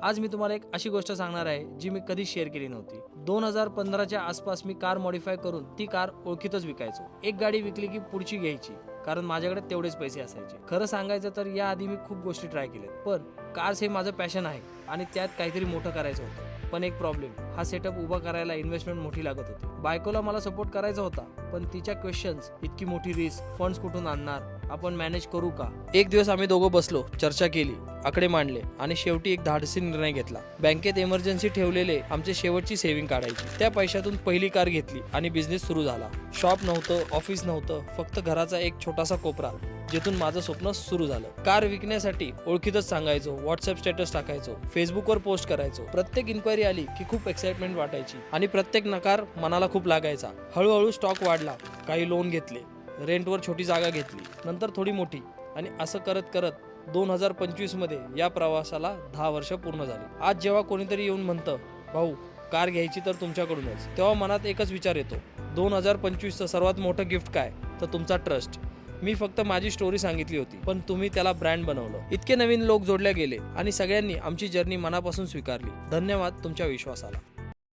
आज मी तुम्हाला एक अशी गोष्ट सांगणार आहे जी मी कधी शेअर केली नव्हती. 2015च्या आसपास मी कार मॉडिफाय करून ती कार ओळखीतच विकायचो. एक गाडी विकली की पुढची घ्यायची, कारण माझ्याकडे तेवढेच पैसे असायचे. खरं सांगायचं तर याआधी मी खूप गोष्टी ट्राय केल्यात, पण कार्स हे माझं पॅशन आहे आणि त्यात काहीतरी मोठं करायचं होतं. पण एक प्रॉब्लेम, हा सेटअप उभा करायला इन्व्हेस्टमेंट मोठी लागत होती. बायकोला मला सपोर्ट करायचा होता, पण तिच्या क्वेश्चन्स, इतकी मोठी रिस्क, फंड्स कुठून आणणार, आपण मॅनेज करू का. एक दिवस आम्ही दोघं बसलो, चर्चा केली, आकडे मांडले आणि शेवटी एक धाडसी निर्णय घेतला. बँकेत इमर्जन्सी ठेवलेले आमचे शेवटची सेव्हिंग काढायची. त्या पैशातून पहिली कार घेतली आणि बिझनेस सुरू झाला. शॉप नव्हतं, ऑफिस नव्हतं, फक्त घराचा एक छोटासा कोपरा, जिथून माझं स्वप्न सुरू झालं. कार विकण्यासाठी ओळखीतच सांगायचो, व्हॉट्सअप स्टेटस टाकायचो, फेसबुकवर पोस्ट करायचो. प्रत्येक इन्क्वायरी आली की खूप एक्साइटमेंट वाटायची आणि प्रत्येक नकार मनाला खूप लागायचा. हळूहळू स्टॉक वाढला, काही लोन घेतले, रेंटवर छोटी जागा घेतली, नंतर थोडी मोठी, आणि असं करत करत 2025 मध्ये या प्रवासाला 10 वर्ष पूर्ण झाली. आज जेव्हा कोणीतरी येऊन म्हणतं, भाऊ कार घ्यायची तर तुमच्याकडूनच, तेव्हा मनात एकच विचार येतो, 2025चं सर्वात मोठं गिफ्ट काय, तर तुमचा ट्रस्ट. मी फक्त माझी स्टोरी सांगितली होती, पण तुम्ही त्याला ब्रँड बनवलं. इतके नवीन लोक जोडले गेले आणि सगळ्यांनी आमची जर्नी मनापासून स्वीकारली. धन्यवाद तुमच्या विश्वासाला.